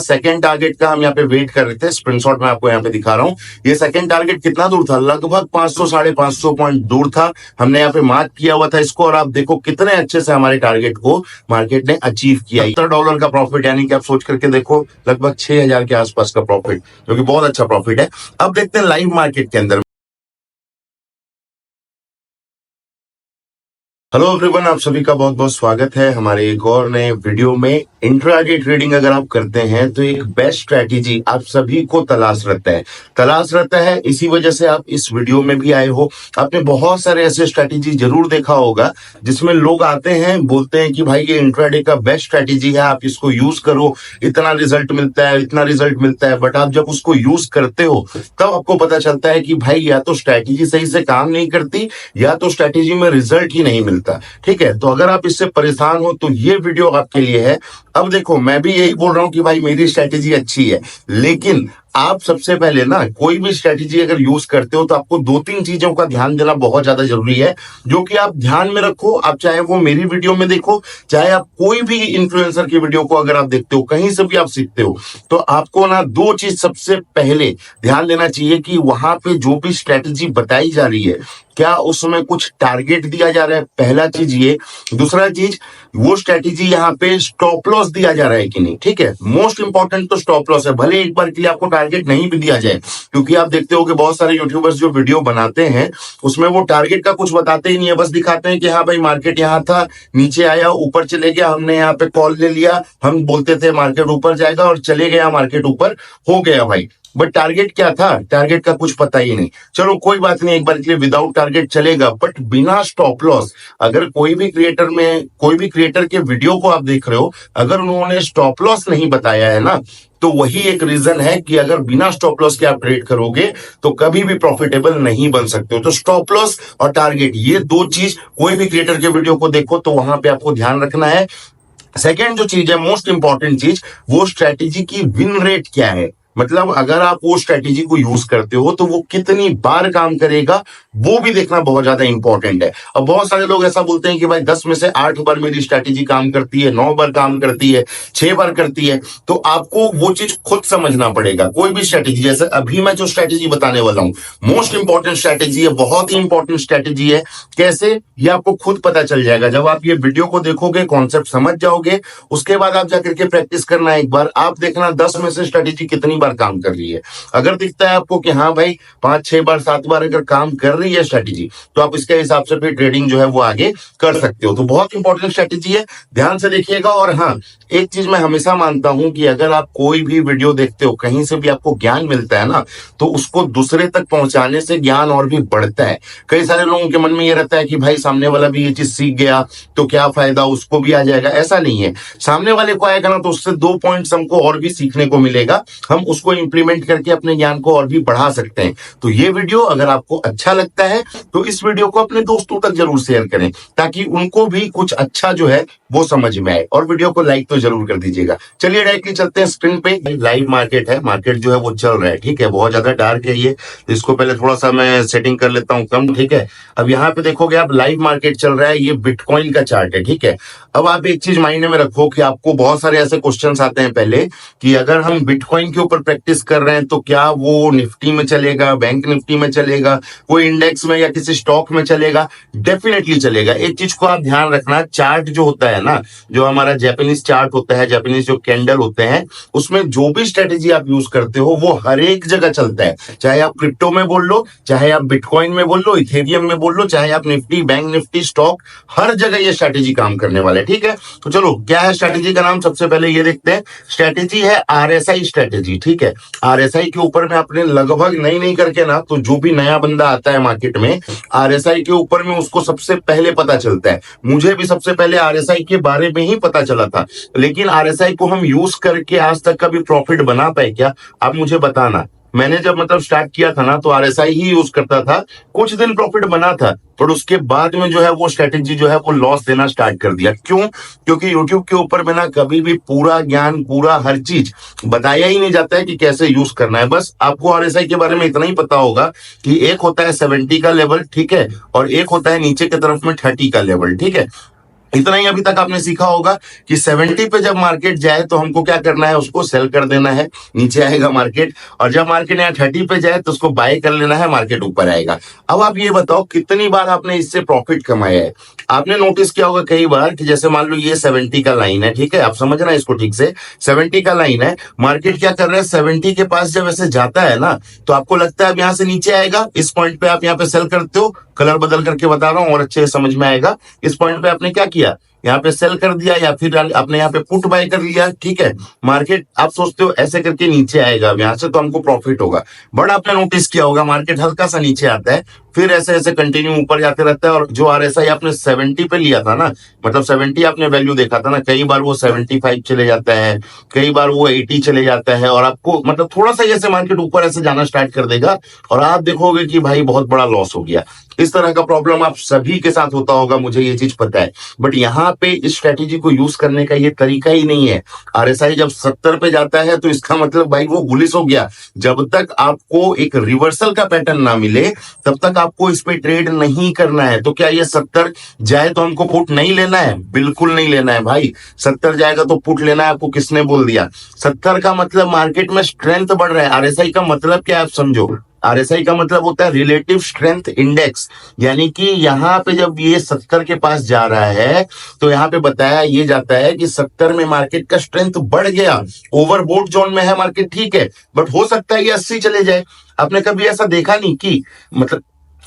Second target का हम यहाँ पे वेट कर रहे थे। स्क्रीनशॉट में आपको यहाँ पे दिखा रहा हूँ। ये सेकंड टारगेट कितना दूर था, लगभग 500 550 पॉइंट दूर था। हमने यहाँ पे मार्क किया हुआ था इसको, और आप देखो कितने अच्छे से हमारे टारगेट को मार्केट ने अचीव किया। $70 का प्रॉफिट, यानी कि आप सोच करके देखो लगभग 6000 के आसपास का प्रॉफिट, जो कि बहुत अच्छा प्रॉफिट है। अब देखते हैं लाइव मार्केट के अंदर। हेलो एवरीवन, आप सभी का बहुत बहुत स्वागत है हमारे एक और नए वीडियो में। इंट्राडे ट्रेडिंग अगर आप करते हैं तो एक बेस्ट स्ट्रैटेजी आप सभी को तलाश रहता है। इसी वजह से आप इस वीडियो में भी आए हो। आपने बहुत सारे ऐसे स्ट्रैटेजी जरूर देखा होगा जिसमें लोग आते हैं, बोलते हैं कि भाई ये इंट्राडे का बेस्ट स्ट्रैटेजी है, आप इसको यूज करो, इतना रिजल्ट मिलता है, इतना रिजल्ट मिलता है। बट आप जब उसको यूज करते हो तब आपको पता चलता है कि भाई या तो स्ट्रैटेजी सही से काम नहीं करती, या तो स्ट्रैटेजी में रिजल्ट ही नहीं मिलता। ठीक है, तो अगर आप इससे परेशान हो तो ये वीडियो आपके लिए है। अब देखो, मैं भी यही बोल रहा हूं कि भाई मेरी स्ट्रैटेजी अच्छी है, लेकिन आप सबसे पहले ना कोई भी स्ट्रैटेजी अगर यूज करते हो तो आपको 2-3 चीजों का ध्यान देना बहुत ज्यादा जरूरी है, जो कि आप ध्यान में रखो। आप चाहे वो मेरी वीडियो में देखो, चाहे आप कोई भी इन्फ्लुएंसर की वीडियो को अगर आप देखते हो, कहीं से भी आप सीखते हो, तो आपको ना 2 चीज सबसे पहले ध्यान देना चाहिए कि वहां पे जो भी स्ट्रैटेजी बताई जा रही है, क्या उसमें कुछ टारगेट दिया जा रहा है, पहला चीज ये। दूसरा चीज, वो स्ट्रैटेजी यहाँ पे स्टॉप लॉस दिया जा रहा है कि नहीं। ठीक है, मोस्ट इंपॉर्टेंट तो स्टॉप लॉस है। भले एक बार के लिए आपको टारगेट नहीं भी दिया जाए, क्योंकि आप देखते हो कि बहुत सारे यूट्यूबर्स जो वीडियो बनाते हैं उसमें वो टारगेट का कुछ बताते ही नहीं है, बस दिखाते हैं कि हाँ भाई मार्केट यहाँ था, नीचे आया, ऊपर चले गया, हमने यहाँ पे कॉल ले लिया, हम बोलते थे मार्केट ऊपर जाएगा और चले गया, मार्केट ऊपर हो गया भाई। बट टारगेट क्या था, टारगेट का कुछ पता ही नहीं। चलो कोई बात नहीं, एक बार के लिए विदाउट टारगेट चलेगा, बट बिना स्टॉप लॉस। अगर कोई भी क्रिएटर के वीडियो को आप देख रहे हो, अगर उन्होंने स्टॉप लॉस नहीं बताया है ना, तो वही एक रीजन है कि अगर बिना स्टॉप लॉस के आप ट्रेड करोगे तो कभी भी प्रॉफिटेबल नहीं बन सकते हो। तो स्टॉप लॉस और टारगेट, ये 2 चीज कोई भी क्रिएटर के वीडियो को देखो तो वहां पे आपको ध्यान रखना है। सेकेंड जो चीज है, मोस्ट इंपॉर्टेंट चीज, वो स्ट्रैटेजी की विन रेट क्या है। मतलब अगर आप वो स्ट्रैटेजी को यूज करते हो तो वो कितनी बार काम करेगा, वो भी देखना बहुत ज्यादा इंपॉर्टेंट है। अब बहुत सारे लोग ऐसा बोलते हैं कि भाई 10 में से 8 बार मेरी स्ट्रैटेजी काम करती है, 9 बार काम करती है, 6 बार करती है। तो आपको वो चीज खुद समझना पड़ेगा। कोई भी स्ट्रैटेजी, जैसे अभी मैं जो स्ट्रैटेजी बताने वाला हूं, मोस्ट इंपॉर्टेंट स्ट्रैटेजी है, बहुत ही इंपॉर्टेंट स्ट्रैटेजी है। कैसे, ये आपको खुद पता चल जाएगा जब आप ये वीडियो को देखोगे, कॉन्सेप्ट समझ जाओगे, उसके बाद आप जाकर के प्रैक्टिस करना। एक बार आप देखना 10 में से स्ट्रैटेजी कितनी बार काम कर रही है। अगर दिखता है आपको कि हाँ भाई 5, 6 बार, 7 बार अगर काम कर रही है स्ट्रैटेजी, तो आप इसके हिसाब से फिर ट्रेडिंग जो है वो आगे कर सकते हो। तो बहुत इंपॉर्टेंट स्ट्रैटेजी है, ध्यान से देखिएगा। और हाँ, एक चीज मैं हमेशा मानता हूं कि अगर आप कोई भी वीडियो देखते हो, कहीं से भी आपको ज्ञान मिलता है ना, तो उसको दूसरे तक पहुंचाने से ज्ञान और भी बढ़ता है। कई सारे लोगों के मन में ये रहता है कि भाई सामने वाला भी ये चीज सीख गया तो क्या फायदा, उसको भी आ जाएगा। ऐसा नहीं है, सामने वाले को आएगा ना तो उससे 2 पॉइंट्स हमको और भी सीखने को मिलेगा, हम उसको इंप्लीमेंट करके अपने ज्ञान को और भी बढ़ा सकते हैं। तो ये वीडियो अगर आपको अच्छा लगता है तो इस वीडियो को अपने दोस्तों तक जरूर शेयर करें, ताकि उनको भी कुछ अच्छा जो है वो समझ में आए, और वीडियो को लाइक तो जरूर कर दीजिएगा। चलिए डायरेक्टली चलते हैं स्क्रीन पे। लाइव मार्केट है, मार्केट जो है वो चल रहा है। ठीक है, बहुत ज्यादा डार्क है ये, इसको पहले थोड़ा सा मैं सेटिंग कर लेता हूँ कम। ठीक है, अब यहाँ पे देखोगे आप, लाइव मार्केट चल रहा है, ये बिटकॉइन का चार्ट है। ठीक है, अब आप एक चीज माइंड में रखो कि आपको बहुत सारे ऐसे क्वेश्चंस आते हैं पहले कि अगर हम बिटकॉइन के ऊपर प्रैक्टिस कर रहे हैं तो क्या वो निफ्टी में चलेगा, बैंक निफ्टी में चलेगा, कोई इंडेक्स में या किसी स्टॉक में चलेगा? डेफिनेटली चलेगा। एक चीज को आप ध्यान रखना, चार्ट जो होता है ना, जो हमारा जापानीज चार्ट होता है, जापानीज जो कैंडल होते हैं, उसमें जो भी स्ट्रेटेजी आप यूज करते हो वो हर एक जगह चलता है। चाहे आप क्रिप्टो में बोल लो, चाहे आप बिटकॉइन में बोल लो, इथेरियम में बोल लो, चाहे आप निफ्टी, बैंक निफ्टी, स्टॉक, हर जगह ये स्ट्रेटेजी काम करने वाला है। ठीक है, तो चलो क्या है स्ट्रेटेजी का नाम, सबसे पहले ये देखते हैं। स्ट्रेटेजी है आरएसआई स्ट्रेटेजी। ठीक है, आरएसआई के ऊपर में आपने लगभग नहीं करके ना, तो जो भी नया बंदा आता है मार्केट में, आरएसआई के ऊपर में उसको सबसे पहले पता चलता है। मुझे भी सबसे पहले आरएसआई के बारे में ही पता चला था, लेकिन आरएसआई को हम यूज करके आज तक कभी प्रॉफिट बना पाए क्या, आप मुझे बताना। मैंने जब स्टार्ट किया था ना, तो आरएसआई ही यूज करता था, कुछ दिन प्रॉफिट बना था, पर उसके बाद में जो है वो स्ट्रेटेजी जो है वो लॉस देना स्टार्ट कर दिया। क्यों? क्योंकि यूट्यूब के ऊपर में ना कभी भी पूरा ज्ञान, पूरा हर चीज बताया ही नहीं जाता है कि कैसे यूज करना है। बस आपको आरएसआई के बारे में इतना ही पता होगा कि एक होता है 70 का लेवल, ठीक है, और एक होता है नीचे की तरफ में 30 का लेवल। ठीक है, इतना ही अभी तक आपने सीखा होगा कि 70 पे जब मार्केट जाए तो हमको क्या करना है, उसको सेल कर देना है, नीचे आएगा मार्केट। और जब मार्केट यहाँ 30 पे जाए तो उसको बाय कर लेना है, मार्केट ऊपर आएगा। अब आप ये बताओ कितनी बार आपने इससे प्रॉफिट कमाया है। आपने नोटिस किया होगा कई बार कि जैसे मान लो ये 70 का लाइन है, ठीक है, आप समझना इसको ठीक से। 70 का लाइन है, मार्केट क्या कर रहा है, 70 के पास जब ऐसे जाता है ना, तो आपको लगता है अब यहाँ से नीचे आएगा। इस पॉइंट पे आप यहाँ पे सेल करते हो, कलर बदल करके बता रहा हूं और अच्छे से समझ में आएगा। इस पॉइंट पे आपने क्या किया, यहाँ पे सेल कर दिया या फिर आपने यहाँ पे पुट बाय कर लिया, ठीक है। मार्केट आप सोचते हो ऐसे करके नीचे आएगा यहाँ से तो हमको प्रॉफिट होगा, बट आपने नोटिस किया होगा मार्केट हल्का सा नीचे आता है, फिर ऐसे ऐसे कंटिन्यू ऊपर जाते रहता है। और जो आरएसआई आपने 70 पे लिया था ना, मतलब 70 आपने वैल्यू देखा था ना, कई बार वो 75 चले जाता है, कई बार वो 80 चले जाता है, और आपको मतलब थोड़ा सा ऐसे मार्केट ऊपर ऐसे जाना स्टार्ट कर देगा और आप देखोगे कि भाई बहुत बड़ा लॉस हो गया। इस तरह का प्रॉब्लम आप सभी के साथ होता होगा, मुझे ये चीज पता है। बट यहाँ पे इस स्ट्रेटेजी को यूज करने का ये तरीका ही नहीं है। आरएसआई जब 70 पे जाता है तो इसका मतलब भाई वो बुलिश हो गया। जब तक आपको एक रिवर्सल का पैटर्न ना मिले तब तक आपको इस पे ट्रेड नहीं करना है। तो क्या ये 70 जाए तो हमको पुट नहीं लेना है? बिल्कुल नहीं लेना है भाई। 70 जाएगा तो पुट लेना है, आपको किसने बोल दिया? 70 का मतलब मार्केट में स्ट्रेंथ बढ़ रहा है। आरएसआई का मतलब क्या है आप समझो। आरएसआई का मतलब होता है रिलेटिव स्ट्रेंथ इंडेक्स, यानी कि यहाँ पे जब ये 70 के पास जा रहा है तो यहाँ पे बताया ये जाता है कि 70 में मार्केट का स्ट्रेंथ बढ़ गया, ओवरबोट जोन में है मार्केट, ठीक है, बट हो सकता है ये 80 चले जाए। आपने कभी ऐसा देखा नहीं कि मतलब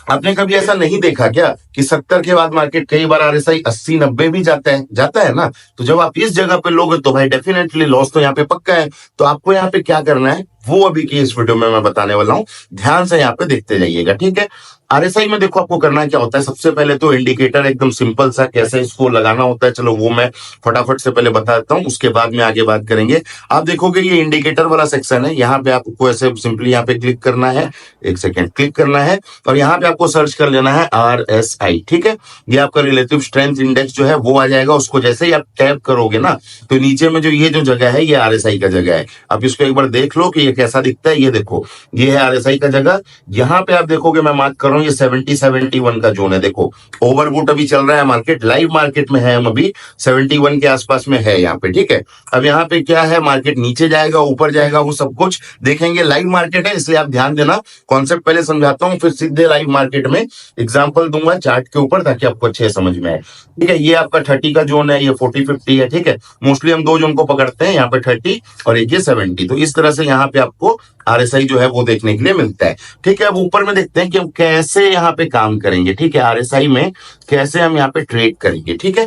आपने कभी ऐसा नहीं देखा क्या कि 70 के बाद मार्केट कई बार आरएसआई 80-90 भी जाता है ना। तो जब आप इस जगह पे लोगे तो भाई डेफिनेटली लॉस तो यहाँ पे पक्का है। तो आपको यहाँ पे क्या करना है वो अभी की इस वीडियो में मैं बताने वाला हूँ, ध्यान से यहाँ पे देखते जाइएगा, ठीक है। आरएसआई में देखो आपको करना क्या होता है, सबसे पहले तो इंडिकेटर एकदम सिंपल सा कैसे इसको लगाना होता है, चलो वो मैं फटाफट से पहले बता देता हूँ, उसके बाद में आगे बात करेंगे। आप देखोगे ये इंडिकेटर वाला सेक्शन है, यहाँ पे आपको ऐसे सिंपली यहाँ पे क्लिक करना है, एक सेकेंड क्लिक करना है और यहाँ पे आपको सर्च कर लेना है आरएसआई, ठीक है। ये आपका रिलेटिव स्ट्रेंथ इंडेक्स जो है वो आ जाएगा। उसको जैसे ही आप टैप करोगे ना तो नीचे में जो ये जो जगह है ये आरएसआई का जगह है। आप इसको एक बार देख लो कि ये कैसा दिखता है। ये देखो ये है आरएसआई का जगह। यहाँ पे आप देखोगे मैं मार्क कर रहा हूँ ये 70-71 का जोन है। देखो ओवरबूट अभी चल रहा है, मार्केट लाइव मार्केट में है, हम अभी 71 के आसपास में है यहाँ पे, ठीक है। अब यहाँ पे क्या है, मार्केट नीचे जाएगा ऊपर जाएगा वो सब कुछ देखेंगे, लाइव मार्केट है इसलिए आप ध्यान देना। कॉन्सेप्ट पहले समझाता हूँ फिर सीधे लाइव मार्केट में एग्जांपल दूंगा चार्ट के ऊपर ताकि आपको अच्छे समझ में आए, ठीक है। ये आपका 30 का जोन है, ये 40-50 है, ठीक है। मोस्टली हम दो जोन को पकड़ते हैं, यहाँ पे 30 और एक ये 70। तो इस तरह से यहाँ पे आपको आरएसआई जो है वो देखने के लिए मिलता है, ठीक है। अब ऊपर में देखते हैं कि हम कैसे यहाँ पे काम करेंगे, ठीक है। आरएसआई में कैसे हम यहाँ पे ट्रेड करेंगे, ठीक है।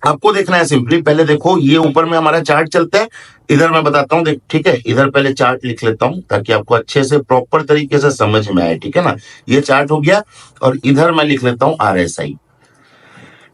आपको देखना है सिंपली, पहले देखो ये ऊपर में हमारा चार्ट चलता है, इधर मैं बताता हूँ देख, ठीक है। इधर पहले चार्ट लिख लेता हूँ ताकि आपको अच्छे से प्रॉपर तरीके से समझ में आए, ठीक है ना। ये चार्ट हो गया और इधर मैं लिख लेता हूँ आरएसआई,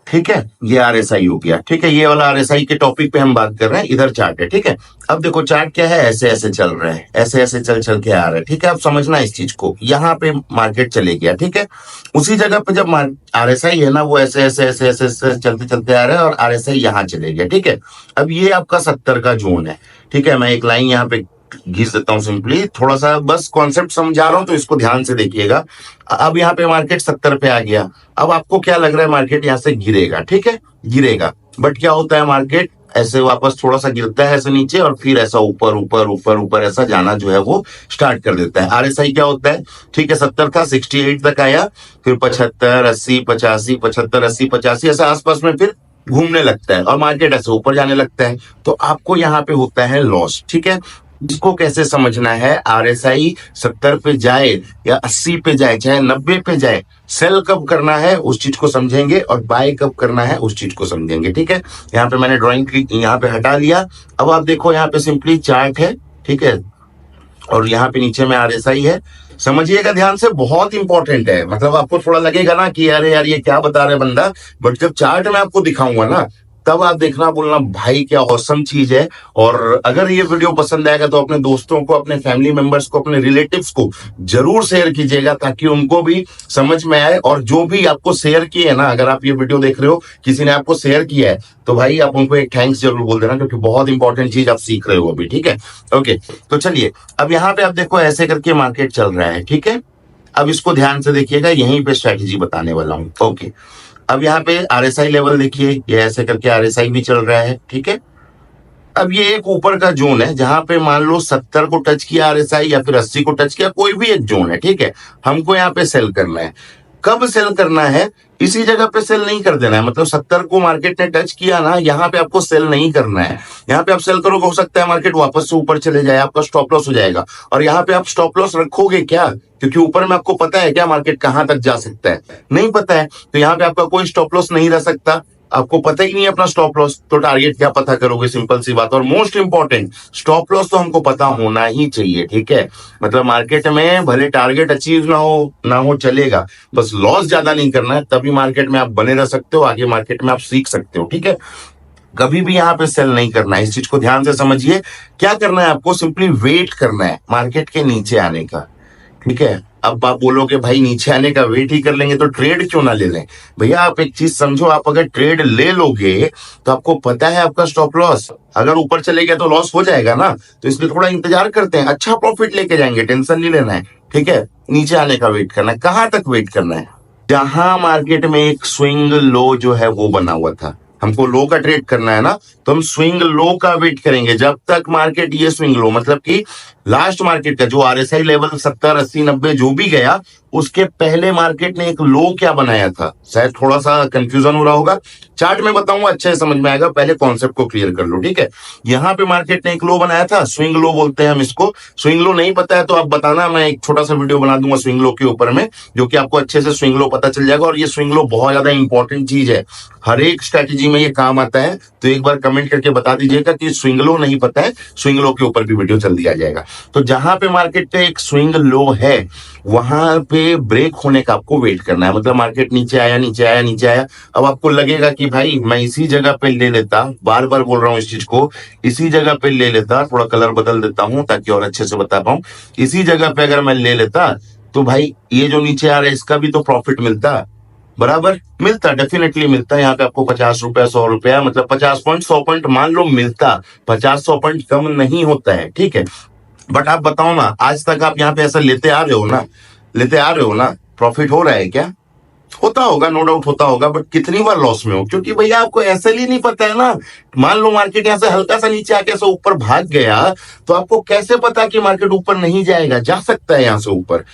ठीक है। ये आरएसआई हो गया, ठीक है। ये वाला आरएसआई के टॉपिक पे हम बात कर रहे हैं, इधर चार्ट है, ठीक है। अब देखो चार्ट क्या है, ऐसे ऐसे चल रहा है, ऐसे ऐसे चल चल के आ रहा है, ठीक है। अब समझना इस चीज को, यहाँ पे मार्केट चले गया, ठीक है। उसी जगह पे जब आरएसआई है ना वो ऐसे ऐसे ऐसे ऐसे ऐसे चलते चलते आ रहा है और आरएसआई यहाँ चले गया, ठीक है। अब ये आपका 70 का जोन है, ठीक है। मैं एक लाइन यहाँ पे घिस देता हूँ सिंपली, थोड़ा सा बस कॉन्सेप्ट समझा रहा हूँ तो इसको ध्यान से देखिएगा। अब यहाँ पे मार्केट 70 पे आ गया। अब आपको क्या लग रहा है, मार्केट यहाँ से गिरेगा, ठीक है, गिरेगा। बट क्या होता है, मार्केट ऐसे वापस थोड़ा सा गिरता है ऐसे नीचे और फिर ऐसा ऊपर ऊपर ऊपर ऊपर ऐसा जाना जो है वो स्टार्ट कर देता है। आरएसआई क्या होता है, ठीक है, 70 था, 68 तक आया, फिर 75, 80, 85, 75, 80, 85 ऐसा आसपास में फिर घूमने लगता है और मार्केट ऐसे ऊपर जाने लगता है। तो आपको यहाँ पे होता है लॉस, ठीक है। इसको कैसे समझना है, आरएसआई 70 पे जाए या 80 पे जाए चाहे 90 पे जाए, सेल कब करना है उस चीज को समझेंगे और बाय कब करना है उस चीज को समझेंगे, ठीक है। यहाँ पे मैंने ड्राइंग यहाँ पे हटा लिया। अब आप देखो यहाँ पे सिंपली चार्ट है, ठीक है, और यहाँ पे नीचे में आरएसआई है। समझिएगा ध्यान से, बहुत इंपॉर्टेंट है। मतलब आपको थोड़ा लगेगा ना कि अरे यार ये क्या बता रहे बंदा, बट जब चार्ट में आपको दिखाऊंगा ना तब आप देखना बोलना भाई क्या औसम चीज है। और अगर ये वीडियो पसंद आएगा तो अपने दोस्तों को, अपने फैमिली मेंबर्स को, अपने रिलेटिव्स को जरूर शेयर कीजिएगा ताकि उनको भी समझ में आए। और जो भी आपको शेयर किए है ना, अगर आप ये वीडियो देख रहे हो किसी ने आपको शेयर किया है तो भाई आप उनको एक थैंक्स जरूर बोल देना, क्योंकि बहुत इंपॉर्टेंट चीज आप सीख रहे हो अभी, ठीक है। ओके, तो चलिए अब यहाँ पे आप देखो ऐसे करके मार्केट चल रहा है, ठीक है। अब इसको ध्यान से देखिएगा, यहीं पे स्ट्रेटेजी बताने वाला हूं, ओके। अब यहाँ पे RSI लेवल देखिए, ये ऐसे करके RSI भी चल रहा है, ठीक है। अब ये एक ऊपर का जोन है जहां पे मान लो 70 को टच किया RSI या फिर 80 को टच किया, कोई भी एक जोन है, ठीक है। हमको यहाँ पे सेल करना है। कब सेल करना है? इसी जगह पे सेल नहीं कर देना है। मतलब 70 को मार्केट ने टच किया ना, यहाँ पे आपको सेल नहीं करना है। यहाँ पे आप सेल करोगे, हो सकता है मार्केट वापस से ऊपर चले जाए, आपका स्टॉप लॉस हो जाएगा। और यहाँ पे आप स्टॉप लॉस रखोगे क्या? क्योंकि ऊपर में आपको पता है क्या मार्केट कहां तक जा सकता है? नहीं पता है, तो यहाँ पे आपका कोई स्टॉप लॉस नहीं रह सकता। आपको पता ही नहीं है अपना स्टॉप लॉस, तो टारगेट क्या पता करोगे? सिंपल सी बात। और मोस्ट इंपॉर्टेंट, स्टॉप लॉस तो हमको पता होना ही चाहिए, ठीक है। मतलब मार्केट में भले टारगेट अचीव ना हो चलेगा, बस लॉस ज्यादा नहीं करना है, तभी मार्केट में आप बने रह सकते हो, आगे मार्केट में आप सीख सकते हो, ठीक है। कभी भी यहाँ पे सेल नहीं करना है, इस चीज को ध्यान से समझिए। क्या करना है आपको? सिंपली वेट करना है मार्केट के नीचे आने का, ठीक है। अब आप बोलोगे भाई नीचे आने का वेट ही कर लेंगे तो ट्रेड क्यों ना ले लें? भैया आप एक चीज समझो, आप अगर ट्रेड ले लोगे तो आपको पता है आपका स्टॉप लॉस, अगर ऊपर चले गया तो लॉस हो जाएगा ना, तो इसलिए थोड़ा इंतजार करते हैं, अच्छा प्रॉफिट लेके जाएंगे, टेंशन नहीं लेना है, ठीक है। नीचे आने का वेट करना है। कहां तक वेट करना है? जहां मार्केट में एक स्विंग लो जो है वो बना हुआ था, हमको लो का ट्रेड करना है ना, तो हम स्विंग लो का वेट करेंगे जब तक मार्केट ये स्विंग लो, मतलब कि लास्ट मार्केट का जो RSI लेवल 70, 80, 90 जो भी गया, उसके पहले मार्केट ने एक लो क्या बनाया था। शायद थोड़ा सा कंफ्यूजन हो रहा होगा, चार्ट में बताऊंगा, अच्छे से समझ में आएगा, पहले कॉन्सेप्ट को क्लियर कर लो, ठीक है। यहाँ पे मार्केट ने एक लो बनाया था, स्विंग लो बोलते हैं हम इसको। स्विंग लो नहीं पता है तो आप बताना, मैं एक छोटा सा वीडियो बना दूंगा स्विंग लो के ऊपर में, जो कि आपको अच्छे से स्विंग लो पता चल जाएगा। और ये स्विंग लो बहुत ज्यादा इंपॉर्टेंट चीज है, हर एक स्ट्रेटेजी में ये काम आता है। तो एक बार कमेंट करके बता दीजिएगा कि स्विंग लो नहीं पता है, स्विंग लो के ऊपर भी वीडियो जल्दी दिया जाएगा। तो जहां पे मार्केट पे एक स्विंग लो है, वहां पे ब्रेक होने का आपको वेट करना है। मतलब मार्केट नीचे आया, नीचे आया, नीचे आया, अब आपको लगेगा कि भाई मैं इसी जगह पे ले लेता, बार बार बोल रहा हूं इस चीज को, इसी जगह पे ले लेता, थोड़ा कलर बदल देता हूं ताकि और अच्छे से बता पाऊं। इसी जगह पे अगर मैं ले लेता तो भाई ये जो नीचे आ रहा है इसका भी तो प्रॉफिट मिलता, बराबर मिलता, डेफिनेटली मिलता। यहाँ पे आपको 50 रुपया, 100 रुपया, मतलब 50 पॉइंट, 100 पॉइंट मान लो मिलता, 50-100 पॉइंट कम नहीं होता है, ठीक है। बट आप बताओ ना, आज तक आप यहाँ पे ऐसा लेते आ रहे हो ना, लेते आ रहे हो ना, प्रॉफिट हो रहा है क्या? होता होगा, नो डाउट होता होगा, बट कितनी बार लॉस में हो? क्योंकि भैया आपको ऐसे ही नहीं पता है ना। मान लो मार्केट यहाँ से हल्का सा नीचे आके ऐसे ऊपर भाग गया, तो आपको कैसे पता कि मार्केट ऊपर नहीं जाएगा? जा सकता है यहाँ से ऊपर,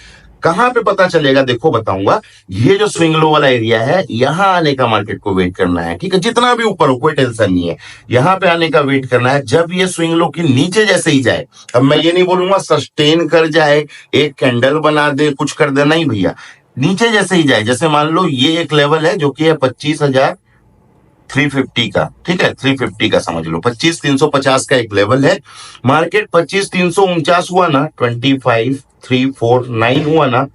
कहां पे पता चलेगा? देखो बताऊंगा। ये जो स्विंग लो वाला एरिया है, यहां आने का मार्केट को वेट करना है, ठीक है। जितना भी ऊपर हो कोई टेंशन नहीं है, यहां पे आने का वेट करना है। जब ये स्विंग लो के नीचे जैसे ही जाए, अब मैं ये नहीं बोलूंगा सस्टेन कर जाए, एक कैंडल बना दे, कुछ कर दे, नहीं भैया, नीचे जैसे ही जाए, जैसे मान लो ये एक लेवल है जो कि है 25,350 का, ठीक है, 350 का समझ लो, 25,350 का एक लेवल है। मार्केट 25,349 हुआ ना, 25,349 हुआ ना,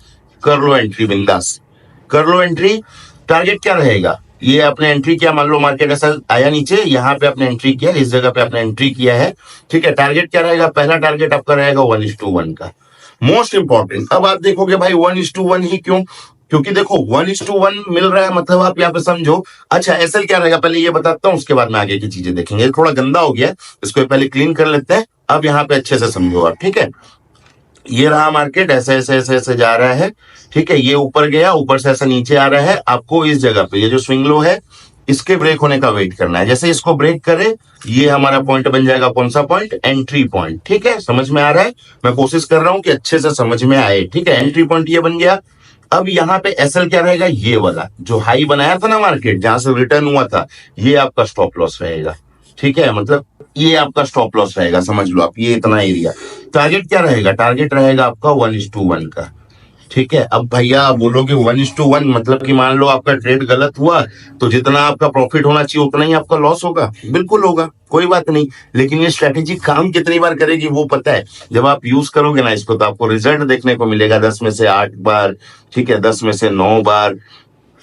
कर लो एंट्री बिंदास, कर लो एंट्री। टारगेट क्या रहेगा? ये आपने एंट्री किया, मान लो मार्केट ऐसा आया नीचे, यहाँ पे आपने एंट्री किया, इस जगह पे आपने एंट्री किया है, ठीक है। टारगेट क्या रहेगा? पहला टारगेट आपका रहेगा 1:1 का, मोस्ट इंपॉर्टेंट। अब आप देखोगे भाई 1:1 ही क्यों? क्योंकि देखो 1:1 मिल रहा है, मतलब आप यहाँ पे समझो। अच्छा एसएल क्या रहेगा पहले ये बताता हूँ, उसके बाद में आगे की चीजें देखेंगे। थोड़ा गंदा हो गया, इसको पहले क्लीन कर लेते हैं। अब यहाँ पे अच्छे से समझो आप, ठीक है। ये रहा मार्केट, ऐसे ऐसे ऐसे ऐसे जा रहा है, ठीक है। ये ऊपर गया, ऊपर से ऐसा नीचे आ रहा है। आपको इस जगह पे ये जो स्विंग लो है, इसके ब्रेक होने का वेट करना है। जैसे इसको ब्रेक करे, ये हमारा पॉइंट बन जाएगा, कौन सा पॉइंट? एंट्री पॉइंट, ठीक है। समझ में आ रहा है? मैं कोशिश कर रहा हूं कि अच्छे से समझ में आए, ठीक है। एंट्री पॉइंट ये बन गया। अब यहाँ पे एसएल क्या रहेगा? ये वाला जो हाई बनाया था ना मार्केट, जहां से रिटर्न हुआ था, ये आपका स्टॉप लॉस रहेगा, ठीक है। मतलब ये आपका स्टॉप लॉस रहेगा, समझ लो आप, ये इतना एरिया। टारगेट क्या रहेगा? टारगेट रहेगा आपका 1:1 का, ठीक है। अब भैया बोलोगे 1:1 मतलब कि मान लो आपका ट्रेड गलत हुआ तो जितना आपका प्रॉफिट होना चाहिए उतना ही आपका लॉस होगा। बिल्कुल होगा, कोई बात नहीं, लेकिन ये स्ट्रेटेजी काम कितनी बार करेगी वो पता है। जब आप यूज करोगे ना इसको, तो आपको रिजल्ट देखने को मिलेगा 10 में से 8 बार, ठीक है, 10 में से 9 बार,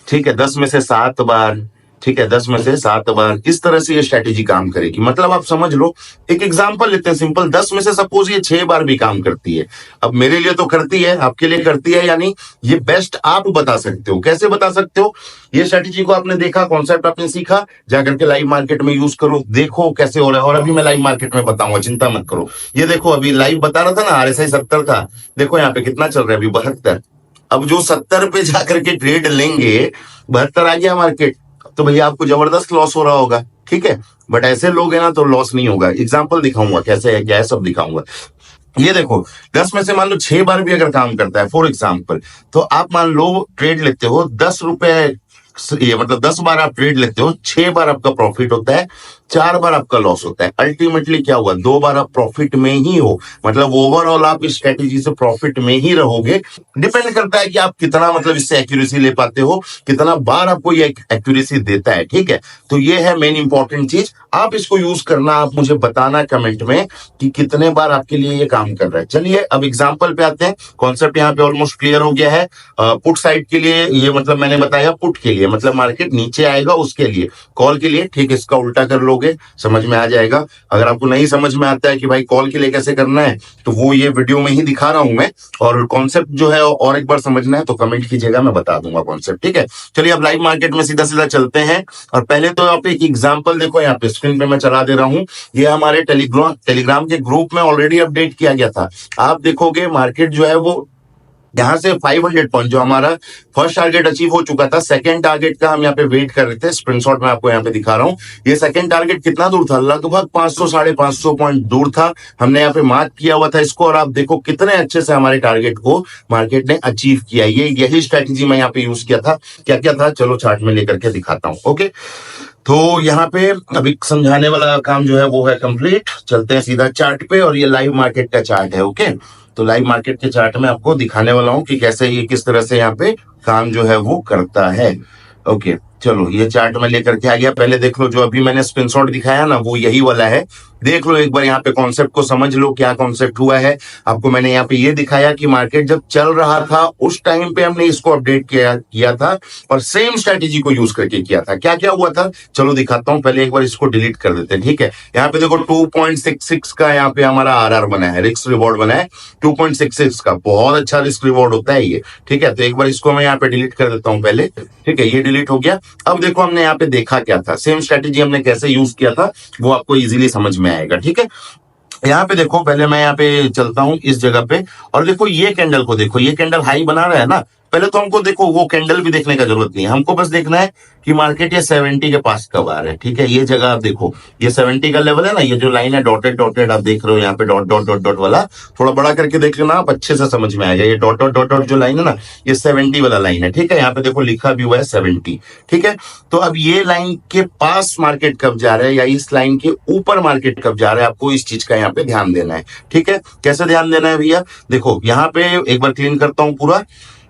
ठीक है, 10 में से 7 बार, ठीक है, 10 में से 7 बार। इस तरह से ये स्ट्रेटेजी काम करेगी। मतलब आप समझ लो, एक एग्जांपल लेते हैं सिंपल, 10 में से सपोज ये 6 बार भी काम करती है। अब मेरे लिए तो करती है, आपके लिए करती है, यानी ये बेस्ट आप बता सकते हो। कैसे बता सकते हो? ये स्ट्रेटेजी को आपने देखा, कॉन्सेप्ट आपने सीखा, जाकर के लाइव मार्केट में यूज करो, देखो कैसे हो रहा है। और अभी मैं लाइव मार्केट में बताऊंगा, चिंता मत करो। ये देखो अभी लाइव बता रहा था ना, RSI 70 था, देखो यहाँ पे कितना चल रहा है अभी, 72, अब जो 70 पे जाकर के ट्रेड लेंगे, 72 आ गया मार्केट, तो भैया आपको जबरदस्त लॉस हो रहा होगा, ठीक है। बट ऐसे लोग हैं ना तो लॉस नहीं होगा। एग्जाम्पल दिखाऊंगा कैसे है, क्या है सब दिखाऊंगा। ये देखो 10 में से मान लो 6 बार भी अगर काम करता है फॉर एग्जाम्पल, तो आप मान लो ट्रेड लेते हो 10 रुपए, ये मतलब 10 बार आप ट्रेड लेते हो, 6 बार आपका प्रॉफिट होता है, 4 बार आपका लॉस होता है। अल्टीमेटली क्या हुआ, 2 बार आप प्रॉफिट में ही हो, मतलब ओवरऑल आप इस स्ट्रेटेजी से प्रॉफिट में ही रहोगे। डिपेंड करता है कि आप कितना मतलब इससे एक्यूरेसी ले पाते हो, कितना बार आपको ये एक्यूरेसी देता है, ठीक है। तो ये है मेन इंपॉर्टेंट चीज, आप इसको यूज करना, आप मुझे बताना कमेंट में कि कितने बार आपके लिए ये काम कर रहा है। चलिए अब एग्जाम्पल पे आते हैं। कॉन्सेप्ट यहाँ पे ऑलमोस्ट क्लियर हो गया है। पुट साइड के लिए ये मतलब मैंने बताया, पुट के लिए मतलब मार्केट नीचे आएगा उसके लिए, कॉल के लिए ठीक इसका उल्टा कर लोगे, समझ में आ जाएगा। अगर आपको नहीं समझ में आता है कि भाई कॉल के लिए कैसे करना है, तो वो ये वीडियो में ही दिखा रहा हूं मैं, और कॉन्सेप्ट जो है और एक बार समझना है तो कमेंट कीजिएगा, मैं बता दूंगा कॉन्सेप्ट, ठीक है। चलिए अब लाइव मार्केट में सीधा सीधा चलते हैं। और पहले तो आप एक एग्जाम्पल देखो, यहाँ पे स्क्रीन पे मैं चला दे रहा हूं, ये हमारे टेलीग्राम के ग्रुप में ऑलरेडी अपडेट किया गया था। आप देखोगे मार्केट जो है वो यहां से 500 पॉइंट, जो हमारा फर्स्ट टारगेट अचीव हो चुका था, सेकंड टारगेट का हम यहाँ पे वेट कर रहे थे। स्क्रीनशॉट में आपको यहाँ पे दिखा रहा हूँ। ये सेकंड टारगेट कितना दूर था, लगभग 500 550 पॉइंट दूर था। हमने यहाँ पे मार्क किया हुआ था इसको, और आप देखो कितने अच्छे से हमारे टारगेट को मार्केट ने अचीव किया। ये यही स्ट्रेटेजी मैं यहाँ पे यूज किया था। क्या क्या था, चलो चार्ट में लेकर के दिखाता हूँ। ओके, तो यहाँ पे अभी समझाने वाला काम जो है वो है कंप्लीट। चलते हैं सीधा चार्ट पे, और ये लाइव मार्केट का चार्ट है। ओके, तो लाइव मार्केट के चार्ट में आपको दिखाने वाला हूं कि कैसे ये किस तरह से यहाँ पे काम जो है वो करता है। ओके, चलो ये चार्ट में लेकर के आ गया। पहले देख लो, जो अभी मैंने स्क्रीनशॉट दिखाया ना वो यही वाला है। देख लो एक बार, यहाँ पे कॉन्सेप्ट को समझ लो, क्या कॉन्सेप्ट हुआ है। आपको मैंने यहाँ पे ये दिखाया कि मार्केट जब चल रहा था उस टाइम पे हमने इसको अपडेट किया था, और सेम स्ट्रेटेजी को यूज करके किया था। क्या क्या हुआ था, चलो दिखाता हूं। पहले एक बार इसको डिलीट कर देते हैं, ठीक है। यहाँ पे देखो 2.66 का यहाँ पे हमारा आरआर बना है, रिस्क रिवॉर्ड बना है 2.66 का। बहुत अच्छा रिस्क रिवॉर्ड होता है ये, ठीक है। तो एक बार इसको मैं यहाँ पे डिलीट कर देता हूँ पहले, ठीक है। ये डिलीट हो गया। अब देखो हमने यहाँ पे देखा क्या था, सेम स्ट्रेटेजी हमने कैसे यूज किया था वो आपको इजीली समझ में आएगा, ठीक है। यहाँ पे देखो, पहले मैं यहाँ पे चलता हूँ इस जगह पे, और देखो ये कैंडल को देखो, ये कैंडल हाई बना रहा है ना। पहले तो हमको देखो वो कैंडल भी देखने का जरूरत नहीं है, हमको बस देखना है कि मार्केट ये 70 के पास कब आ रहा है, ठीक है। ये जगह आप देखो, ये 70 का लेवल है ना, ये जो लाइन है डॉटेड डॉटेड आप देख रहे हो यहाँ पे, डॉट डॉट डॉट डॉट वाला, थोड़ा बड़ा करके देख लेना आप, अच्छे से समझ में आएगा। ये डॉट डॉट डॉट डॉट जो लाइन है ना, ये 70 वाला लाइन है, ठीक है। यहाँ पे देखो लिखा भी हुआ है 70, ठीक है। तो अब ये लाइन के पास मार्केट कब जा रहा है, या इस लाइन के ऊपर मार्केट कब जा रहा है, आपको इस चीज का यहाँ पे ध्यान देना है, ठीक है। कैसे ध्यान देना है भैया, देखो यहाँ पे एक बार क्लीन करता हूँ पूरा।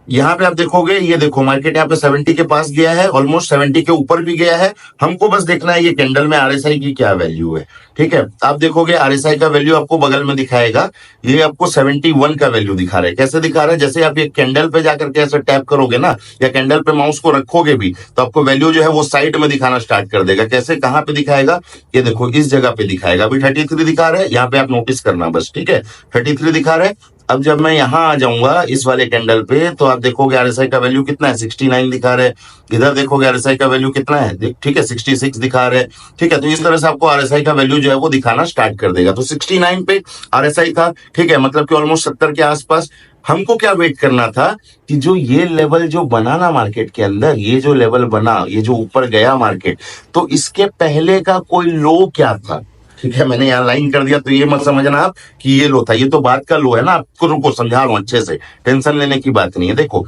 यहाँ पे आप देखोगे, ये देखो मार्केट यहाँ पे 70 के पास गया है, ऑलमोस्ट 70 के ऊपर भी गया है। हमको बस देखना है ये कैंडल में आरएसआई की क्या वैल्यू है, ठीक है। आप देखोगे आरएसआई का वैल्यू आपको बगल में दिखाएगा, ये आपको 71 का वैल्यू दिखा रहा है। कैसे दिखा रहा है, जैसे आप ये कैंडल पे जाकर के ऐसे टैप करोगे ना, या कैंडल पे माउस को रखोगे भी, तो आपको वैल्यू जो है वो साइड में दिखाना स्टार्ट कर देगा। कैसे, कहाँ पे दिखाएगा, ये देखो इस जगह पे दिखाएगा। अभी 33 दिखा रहा है, यहाँ पे आप नोटिस करना बस, ठीक है। 33 दिखा रहा है। अब जब मैं यहां आ जाऊंगा इस वाले कैंडल पे, तो आप देखोगे आरएसआई का वैल्यू कितना है, 69 दिखा रहे हैं। इधर देखोगे आरएसआई का वैल्यू कितना है, ठीक है, 66 दिखा रहे हैं, ठीक है। तो इस तरह से आपको आरएसआई का वैल्यू जो है वो दिखाना स्टार्ट कर देगा। तो 69 पे आरएसआई था, ठीक है, मतलब कि ऑलमोस्ट 70 के आसपास। हमको क्या वेट करना था कि जो ये लेवल जो बना ना मार्केट के अंदर, ये जो लेवल बना, ये जो ऊपर गया मार्केट, तो इसके पहले का कोई लो क्या था, ठीक है। मैंने यहाँ लाइन कर दिया, तो ये मत समझना आप कि ये लो था, ये तो बात का लो है ना। आपको रुको समझा लो अच्छे से, टेंशन लेने की बात नहीं है। देखो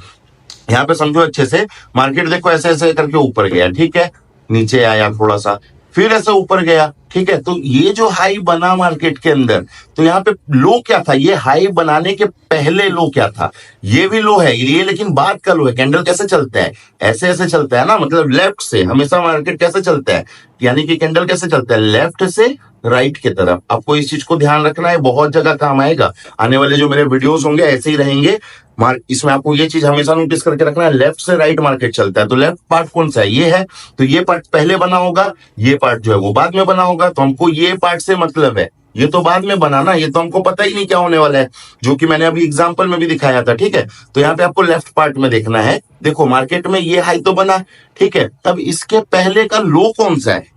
यहाँ पे समझो अच्छे से, मार्केट देखो ऐसे ऐसे करके ऊपर गया, ठीक है, नीचे आया थोड़ा सा, फिर ऐसे ऊपर गया, ठीक है। तो ये जो हाई बना मार्केट के अंदर, तो यहाँ पे लो क्या था, ये हाई बनाने के पहले लो क्या था, ये भी लो है ये, लेकिन बाद का लो है। कैंडल कैसे चलता है, ऐसे ऐसे चलता है ना, मतलब लेफ्ट से हमेशा मार्केट कैसे चलता है, यानी कि कैंडल कैसे चलता है, लेफ्ट से राइट की तरफ। आपको इस चीज को ध्यान रखना है, बहुत जगह काम आएगा। आने वाले जो मेरे वीडियोस होंगे ऐसे ही रहेंगे। इसमें आपको ये चीज हमेशा नोटिस करके रखना है, लेफ्ट से राइट मार्केट चलता है। तो लेफ्ट पार्ट कौन सा है, ये है, तो ये पार्ट पहले बना होगा, ये पार्ट जो है वो बाद में बना होगा। तो हमको ये पार्ट से मतलब है, ये तो बाद में बना ना, ये तो हमको पता ही नहीं क्या होने वाला है, जो कि मैंने अभी एग्जांपल में भी दिखाया था, ठीक है। तो यहाँ पे आपको लेफ्ट पार्ट में देखना है। देखो मार्केट में ये हाई तो बना, ठीक है, अब इसके पहले का लो कौन सा है,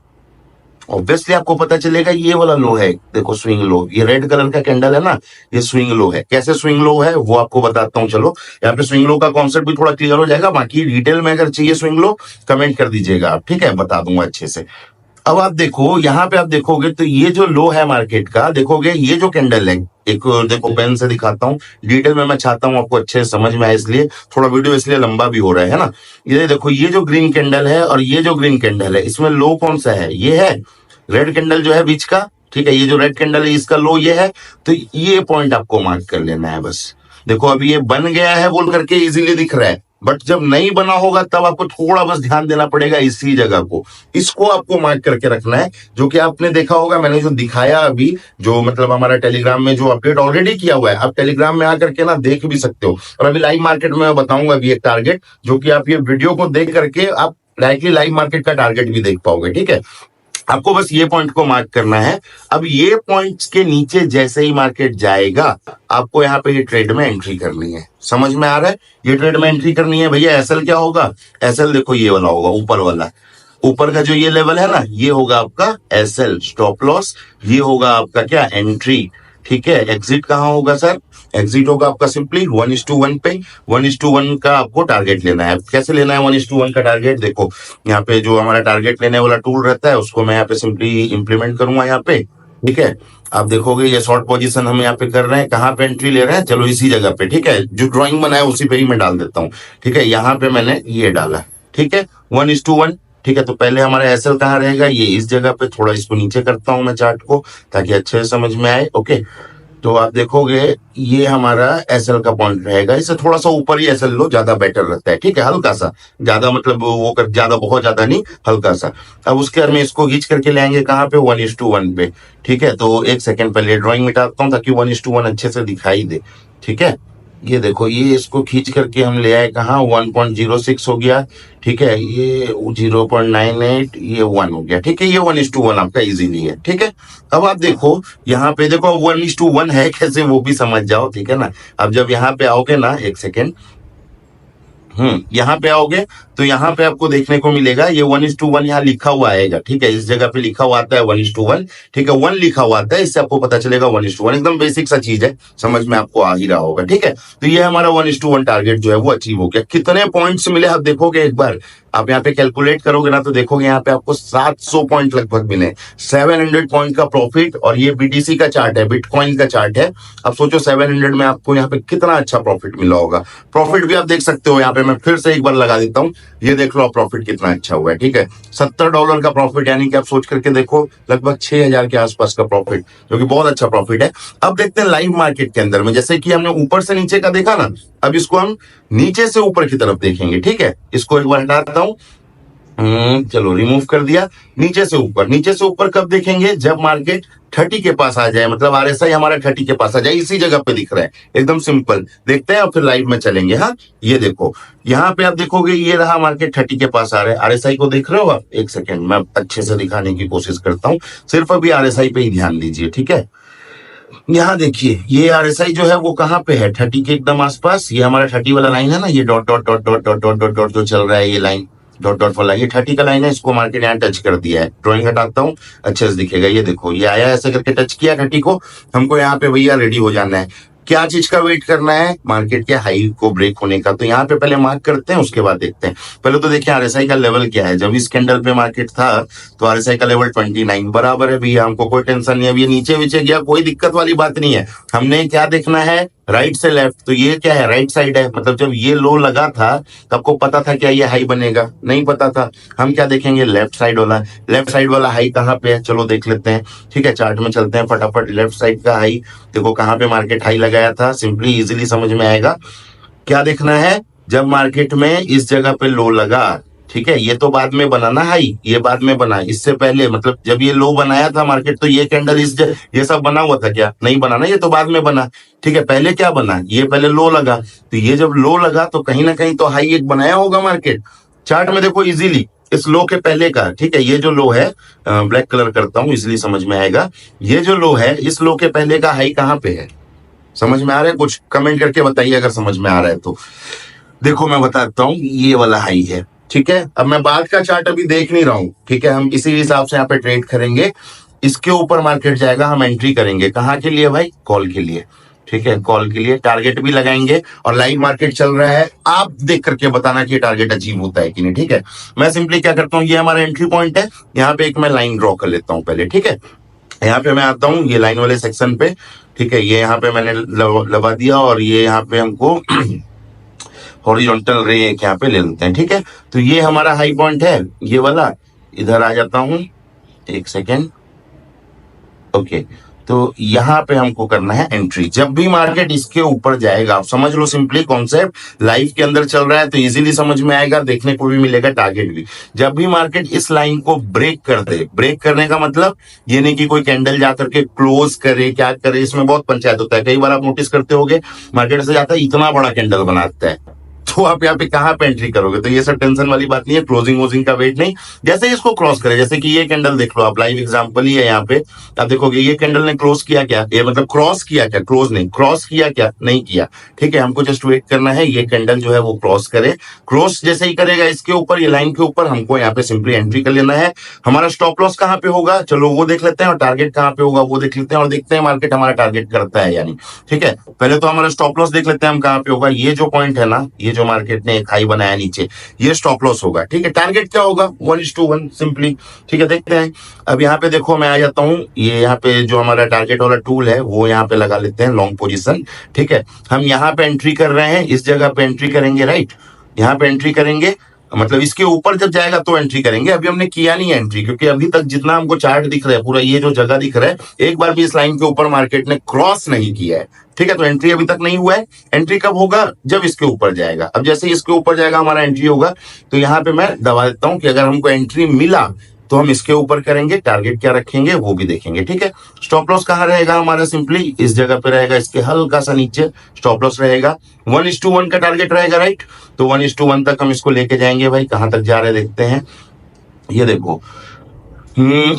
ऑब्वियसली आपको पता चलेगा ये वाला लो है, देखो स्विंग लो, ये रेड कलर का कैंडल है ना, ये स्विंग लो है। कैसे स्विंग लो है वो आपको बताता हूँ, चलो यहाँ पे स्विंग लो का कॉन्सेप्ट भी थोड़ा क्लियर हो जाएगा। बाकी डिटेल में अगर चाहिए स्विंग लो कमेंट कर दीजिएगा आप, ठीक है, बता दूंगा अच्छे से। अब आप देखो यहाँ पे आप देखोगे तो ये जो लो है मार्केट का, देखोगे ये जो कैंडल है, एक देखो पेन से दिखाता हूँ, डिटेल में मैं चाहता हूँ आपको अच्छे से समझ में आए, इसलिए थोड़ा वीडियो इसलिए लंबा भी हो रहा है ना। ये देखो ये जो ग्रीन कैंडल है और ये जो ग्रीन कैंडल है, इसमें लो कौन सा है, ये है रेड कैंडल जो है बीच का, ठीक है, ये जो रेड कैंडल है इसका लो ये है। तो ये पॉइंट आपको मार्क कर लेना है बस। देखो अभी ये बन गया है बोल करके इजीली दिख रहा है, बट जब नहीं बना होगा तब आपको थोड़ा बस ध्यान देना पड़ेगा इसी जगह को, इसको आपको मार्क करके रखना है। जो कि आपने देखा होगा मैंने जो दिखाया अभी, जो मतलब हमारा टेलीग्राम में जो अपडेट ऑलरेडी किया हुआ है, आप टेलीग्राम में आकर के ना देख भी सकते हो। और अभी लाइव मार्केट में मैं बताऊंगा अभी एक टारगेट, जो कि आप ये वीडियो को देख करके आप डायरेक्टली लाइव मार्केट का टारगेट भी देख पाओगे, ठीक है। आपको बस ये पॉइंट को मार्क करना है। अब ये पॉइंट्स के नीचे जैसे ही मार्केट जाएगा, आपको यहाँ पे ये ट्रेड में एंट्री करनी है। समझ में आ रहा है, ये ट्रेड में एंट्री करनी है भैया। एसएल क्या होगा, एसएल देखो ये वाला होगा, ऊपर वाला, ऊपर का जो ये लेवल है ना, ये होगा आपका एसएल स्टॉप लॉस, ये होगा आपका क्या एंट्री, ठीक है। एग्जिट कहाँ होगा सर, एग्जिट होगा आपका सिंपली 1:1 पे, 1:1 का आपको टारगेट लेना है। कैसे लेना है 1:1 का टारगेट, देखो यहाँ पे जो हमारा टारगेट लेने वाला टूल रहता है उसको मैं यहाँ पे सिंपली इंप्लीमेंट करूंगा यहाँ पे, ठीक है। आप देखोगे ये शॉर्ट पोजीशन हम यहाँ पे कर रहे हैं, कहाँ पे एंट्री ले रहे हैं, चलो इसी जगह पे, ठीक है, जो ड्राइंग बनाया उसी पे ही मैं डाल देता हूँ, ठीक है। यहाँ पे मैंने ये डाला, ठीक है, 1:1, ठीक है। तो पहले हमारा एसएल कहाँ रहेगा, ये इस जगह पे, थोड़ा इसको नीचे करता हूं मैं चार्ट को ताकि अच्छे से समझ में आए, ओके। तो आप देखोगे ये हमारा एसएल का पॉइंट रहेगा, इससे थोड़ा सा ऊपर ही एसएल लो, ज्यादा बेटर रहता है, ठीक है, हल्का सा, ज्यादा मतलब वो कर, ज्यादा बहुत ज्यादा नहीं, हल्का सा। अब उसके बाद में इसको खींच करके ले आएंगे कहाँ पे, 1:1 पे, ठीक है। तो एक सेकंड पहले ड्रॉइंग मिटाता हूँ ताकि 1:1 अच्छे से दिखाई दे, ठीक है। ये देखो ये इसको खींच करके हम ले आए कहाँ, 1.06 हो गया, ठीक है, ये 0.98, ये 1 हो गया, ठीक है। ये 1:1 आपका इजीली है, ठीक है। अब आप देखो यहाँ पे, देखो 1:1 है कैसे वो भी समझ जाओ, ठीक है ना। अब जब यहाँ पे आओगे ना, एक सेकेंड, यहाँ पे आओगे तो यहाँ पे आपको देखने को मिलेगा ये 1:1 यहाँ लिखा हुआ आएगा, ठीक है। इस जगह पे लिखा हुआ आता है 1:1, ठीक है, 1 लिखा हुआ आता है, इससे आपको पता चलेगा 1:1, एकदम बेसिक सा चीज है, समझ में आपको आ ही रहा होगा, ठीक है। तो ये हमारा 1:1 टारगेट जो है वो अचीव हो गया। कितने पॉइंट्स मिले आप देखोगे एक बार, आप यहाँ पे कैलकुलेट करोगे ना तो देखोगे यहाँ पे आपको 700 पॉइंट लगभग मिले, 700 पॉइंट का प्रॉफिट। और ये बीटीसी का चार्ट है, बिटकॉइन का चार्ट है। अब सोचो 700 में आपको यहाँ पे कितना अच्छा प्रॉफिट मिला होगा। प्रॉफिट भी आप देख सकते हो यहाँ पे, मैं फिर से एक बार लगा देता हूँ, ये देख लो प्रॉफिट कितना अच्छा हुआ है, ठीक है। $70 का प्रॉफिट, यानी कि आप सोच करके देखो लगभग 6000 के आसपास का प्रॉफिट, जो कि बहुत अच्छा प्रॉफिट है। अब देखते हैं लाइव मार्केट के अंदर में, जैसे कि हमने ऊपर से नीचे का देखा ना, अब इसको हम नीचे से ऊपर की तरफ देखेंगे, ठीक है। इसको एक बार हटाता हूं, चलो रिमूव कर दिया। नीचे से ऊपर, नीचे से ऊपर कब देखेंगे, जब मार्केट 30 के पास आ जाए, मतलब आरएसआई हमारा 30 के पास आ जाए, इसी जगह पे दिख रहा है, एकदम सिंपल। देखते हैं और फिर लाइव में चलेंगे। हाँ ये देखो यहाँ पे आप देखोगे ये रहा मार्केट 30 के पास आ रहा है, आरएसआई को देख रहे हो आप, एक सेकेंड मैं अच्छे से दिखाने की कोशिश करता हूँ, सिर्फ अभी आरएसआई पे ही ध्यान दीजिए, ठीक है। यहाँ देखिए ये आरएसआई जो है वो कहाँ पे है, 30 के एकदम आसपास, ये हमारा 30 वाला लाइन है ना, ये dot dot dot dot dot dot dot dot जो चल रहा है, ये लाइन डॉट डॉट वाला, ये 30 का लाइन है, इसको मार्केट यहाँ टच कर दिया है। ड्रॉइंग हटाता हूँ अच्छे से दिखेगा, ये देखो ये आया, ऐसे करके टच किया 30 को, हमको यहाँ पे भैया रेडी हो जाना है। क्या चीज का वेट करना है, मार्केट के हाई को ब्रेक होने का। तो यहाँ पे पहले मार्क करते हैं, उसके बाद देखते हैं। पहले तो देखिए आरएसआई का लेवल क्या है, जब इस कैंडल पे मार्केट था तो आरएसआई का लेवल 29 बराबर है भैया, हमको कोई टेंशन नहीं है। अब ये नीचे नीचे गया कोई दिक्कत वाली बात नहीं है, हमने क्या देखना है राइट से लेफ्ट। तो ये क्या है, राइट साइड है, मतलब जब ये लो लगा था तो आपको पता था क्या ये हाई बनेगा, नहीं पता था। हम क्या देखेंगे, लेफ्ट साइड वाला, लेफ्ट साइड वाला हाई कहाँ पे है, चलो देख लेते हैं, ठीक है। चार्ट में चलते हैं फटाफट, लेफ्ट साइड का हाई देखो कहाँ पे मार्केट हाई लगाया था, सिंपली इजीली समझ में आएगा। क्या देखना है, जब मार्केट में इस जगह पे लो लगा, ठीक है, ये तो बाद में बना ना हाई, ये बाद में बना, इससे पहले मतलब जब ये लो बनाया था मार्केट तो ये कैंडल ये सब बना हुआ था क्या, नहीं बना ना, ये तो बाद में बना, ठीक है। पहले क्या बना, ये पहले लो लगा, तो ये जब लो लगा तो कहीं ना कहीं तो हाई एक बनाया होगा मार्केट। चार्ट में देखो इजीली इस लो के पहले का, ठीक है, ये जो लो है, ब्लैक कलर करता हूं इसलिए समझ में आएगा, ये जो लो है इस लो के पहले का हाई कहाँ पे है, समझ में आ रहा है, कुछ कमेंट करके बताइए अगर समझ में आ रहा है तो। देखो मैं बताता हूँ, ये वाला हाई है, ठीक है, अब मैं बाद का चार्ट अभी देख नहीं रहा हूं, ठीक है, हम इसी हिसाब से यहाँ पे ट्रेड करेंगे। इसके ऊपर मार्केट जाएगा, हम एंट्री करेंगे कहाँ के लिए भाई, कॉल के लिए, ठीक है, कॉल के लिए टारगेट भी लगाएंगे और लाइव मार्केट चल रहा है, आप देख करके बताना कि टारगेट अचीव होता है कि नहीं। ठीक है, मैं सिंपली क्या करता हूँ, ये हमारा एंट्री पॉइंट है, यहाँ पे एक मैं लाइन ड्रॉ कर लेता हूँ पहले। ठीक है, यहाँ पे मैं आता हूँ ये लाइन वाले सेक्शन पे, ठीक है, ये यहाँ पे मैंने लगा दिया और ये यहाँ पे हमको हॉरिजॉन्टल रे एक यहाँ पे ले लेते हैं। ठीक है, तो ये हमारा हाई पॉइंट है, ये वाला, इधर आ जाता हूं, एक सेकेंड, ओके, तो यहाँ पे हमको करना है एंट्री। जब भी मार्केट इसके ऊपर जाएगा, आप समझ लो सिंपली कॉन्सेप्ट लाइव के अंदर चल रहा है तो इजीली समझ में आएगा, देखने को भी मिलेगा टारगेट भी। जब भी मार्केट इस लाइन को ब्रेक कर दे, ब्रेक करने का मतलब ये नहीं कि कोई कैंडल जाकर के क्लोज करे, क्या करे, इसमें बहुत पंचायत होता है। कई बार आप नोटिस करते होगे मार्केट से जाता है इतना बड़ा कैंडल बनाता है, तो आप यहाँ पे कहाँ पे एंट्री करोगे, तो ये सब टेंशन वाली बात नहीं है, क्लोजिंग वोजिंग का वेट नहीं, जैसे इसको क्रॉस करे, जैसे कि ये कैंडल देख लो आप, लाइव एग्जांपल ही है यहाँ पे, आप देखोगे ये कैंडल ने क्लोज किया क्या, ये मतलब क्रॉस किया क्या, क्लोज नहीं, क्रॉस किया क्या, नहीं किया। ठीक है, हमको जस्ट वेट करना है ये कैंडल जो है वो क्रॉस करे, क्रॉस जैसे ही करेगा इसके ऊपर, ये लाइन के ऊपर, हमको यहाँ पे सिंपली एंट्री कर लेना है। हमारा स्टॉप लॉस कहाँ पे होगा, चलो वो देख लेते हैं, और टारगेट कहाँ पे होगा वो देख लेते हैं, और देखते हैं मार्केट हमारा टारगेट करता है यानी। ठीक है, पहले तो हमारा स्टॉप लॉस देख लेते हैं हम कहाँ पे होगा, ये जो पॉइंट है ना, ये जो मार्केट ने एक हाई बनाया नीचे, ये स्टॉप लॉस होगा। ठीक है, टारगेट क्या होगा, 1:1 सिंपली। ठीक है, देखते हैं। अब यहाँ पे देखो मैं आ जाता हूँ, ये यहाँ पे जो हमारा टारगेट वाला टूल है वो यहाँ पे लगा लेते हैं, लॉन्ग पोजीशन। ठीक है, हम यहाँ पे एंट्री कर रहे हैं, इस जगह पे एंट्री करेंगे, राइट, यहाँ पे एंट्री करेंगे, मतलब इसके ऊपर जब जाएगा तो एंट्री करेंगे। अभी हमने किया नहीं एंट्री, क्योंकि अभी तक जितना हमको चार्ट दिख रहा है, पूरा ये जो जगह दिख रहा है, एक बार भी इस लाइन के ऊपर मार्केट ने क्रॉस नहीं किया है। ठीक है, तो एंट्री अभी तक नहीं हुआ है। एंट्री कब होगा, जब इसके ऊपर जाएगा। अब जैसे इसके ऊपर जाएगा हमारा एंट्री होगा, तो यहाँ पे मैं दबा देता हूं कि अगर हमको एंट्री मिला तो हम इसके ऊपर करेंगे, टारगेट क्या रखेंगे वो भी देखेंगे। ठीक है, स्टॉप लॉस कहाँ रहेगा हमारा, सिंपली इस जगह पे रहेगा, इसके हल्का सा नीचे स्टॉप लॉस रहेगा। 1:1 का टारगेट रहेगा, राइट, तो 1:1 तक हम इसको लेके जाएंगे। भाई कहां तक जा रहे हैं देखते हैं, ये देखो,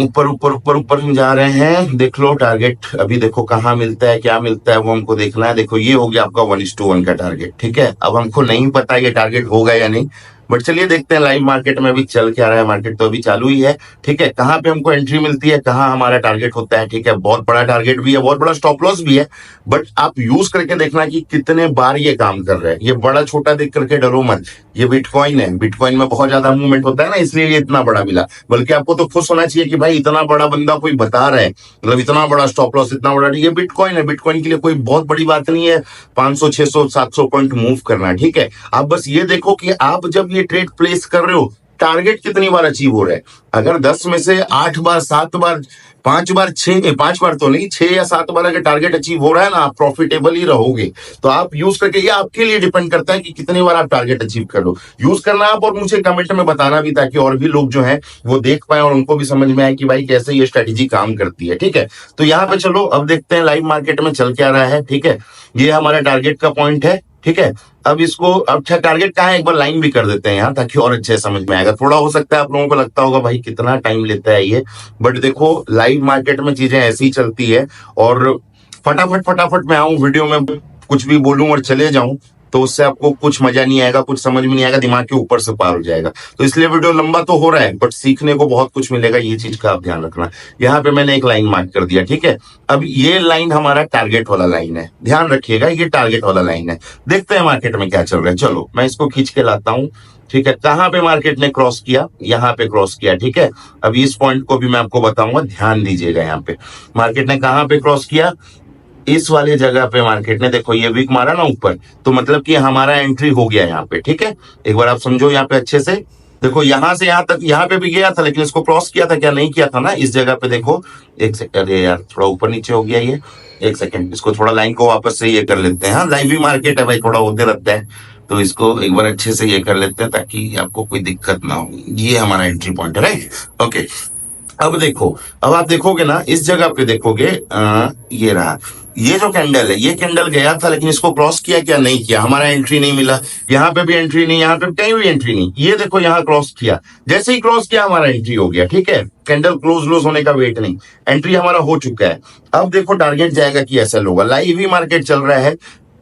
ऊपर ऊपर ऊपर ऊपर हम जा रहे हैं, देख लो टारगेट अभी देखो कहाँ मिलता है, क्या मिलता है वो हमको देखना है। देखो ये हो गया आपका 1:1 का टारगेट। ठीक है, अब हमको नहीं पता ये टारगेट होगा या नहीं, बट चलिए देखते हैं लाइव मार्केट में अभी चल क्या रहा है। मार्केट तो अभी चालू ही है। ठीक है, कहाँ पे हमको एंट्री मिलती है, कहाँ हमारा टारगेट होता है। ठीक है, बहुत बड़ा टारगेट भी है, बहुत बड़ा स्टॉप लॉस भी है, बट आप यूज करके देखना कि कितने बार ये काम कर रहे हैं। ये बड़ा छोटा देख करके डरो मत, ये बिटकॉइन है, बिटकॉइन में बहुत ज्यादा मूवमेंट होता है ना, इसलिए ये इतना बड़ा मिला। बल्कि आपको तो खुश होना चाहिए कि भाई इतना बड़ा बंदा कोई बता रहा है, मतलब इतना बड़ा स्टॉप लॉस, इतना बड़ा, ये बिटकॉइन है, बिटकॉइन के लिए कोई बहुत बड़ी बात नहीं है 500 600 700 पॉइंट मूव करना। ठीक है, आप बस ये देखो कि आप जब ये ट्रेड प्लेस कर रहे हो, टारगेट कितनी बार अचीव हो रहा है। अगर 10 में से 8 बार 7 बार 5 बार 5 बार तो नहीं, 6 या 7 बार अगर टारगेट अचीव हो रहा है ना, आप प्रॉफिटेबल ही रहोगे। तो आप यूज करके, ये आपके लिए डिपेंड करता है कि कितनी बार आप टारगेट अचीव कर लो। यूज करना आप, और मुझे कमेंट में बताना भी, ताकि और भी लोग जो है वो देख पाए और उनको भी समझ में आए कि भाई कैसे ये स्ट्रेटेजी काम करती है। ठीक है, तो यहाँ पे चलो अब देखते हैं लाइव मार्केट में चल क्या रहा है। ठीक है, ये हमारा टारगेट का पॉइंट है। ठीक है, अब इसको, अब अच्छा टारगेट कहाँ है एक बार लाइन भी कर देते हैं यहाँ, ताकि और अच्छे समझ में आएगा। थोड़ा हो सकता है आप लोगों को लगता होगा भाई कितना टाइम लेता है ये, बट देखो लाइव मार्केट में चीजें ऐसी ही चलती है। और फटाफट फटाफट मैं आऊं वीडियो में कुछ भी बोलूं और चले जाऊं, तो उससे आपको कुछ मजा नहीं आएगा, कुछ समझ में नहीं आएगा, दिमाग के ऊपर से पार हो जाएगा। तो इसलिए वीडियो लंबा तो हो रहा है, बट सीखने को बहुत कुछ मिलेगा, ये चीज का आप ध्यान रखना। यहाँ पे मैंने एक लाइन मार्क कर दिया। ठीक है, अब ये लाइन हमारा टारगेट वाला लाइन है, ध्यान रखिएगा, ये टारगेट वाला लाइन है। देखते हैं मार्केट में क्या चल रहा है। चलो मैं इसको खींच के लाता हूँ। ठीक है, कहाँ पे मार्केट ने क्रॉस किया, यहाँ पे क्रॉस किया। ठीक है, अब इस पॉइंट को भी मैं आपको बताऊंगा, ध्यान दीजिएगा। यहाँ पे मार्केट ने कहाँ पे क्रॉस किया, इस वाले जगह पे मार्केट ने, देखो ये वीक मारा ना ऊपर, तो मतलब कि हमारा एंट्री हो गया यहाँ पे। ठीक है, एक बार आप समझो यहाँ पे अच्छे से, देखो यहां से यहां तक, यहाँ पे भी गया था लेकिन इसको क्रॉस किया था क्या, नहीं किया था ना। इस जगह पे देखो, एक सेकंड, अरे यार थोड़ा ऊपर नीचे हो गया ये, एक सेकंड, इसको थोड़ा लाइन को वापस से ये कर लेते हैं। हाँ, लाइव भी मार्केट है भाई, थोड़ा होते रहता है, तो इसको एक बार अच्छे से ये कर लेते हैं ताकि आपको कोई दिक्कत ना हो। ये हमारा एंट्री पॉइंट है, राइट, ओके। अब देखो, अब आप देखोगे ना इस जगह पे देखोगे, ये रहा, ये जो कैंडल है, ये कैंडल गया था लेकिन इसको क्रॉस किया क्या, नहीं किया, हमारा एंट्री नहीं मिला। यहाँ पे भी एंट्री नहीं, यहाँ पे कहीं भी एंट्री नहीं। ये देखो यहाँ क्रॉस किया, जैसे ही क्रॉस किया हमारा एंट्री हो गया। ठीक है, कैंडल क्लोज लोज होने का वेट नहीं, एंट्री हमारा हो चुका है। अब देखो टारगेट जाएगा कि एसएल होगा, लाइव ही मार्केट चल रहा है।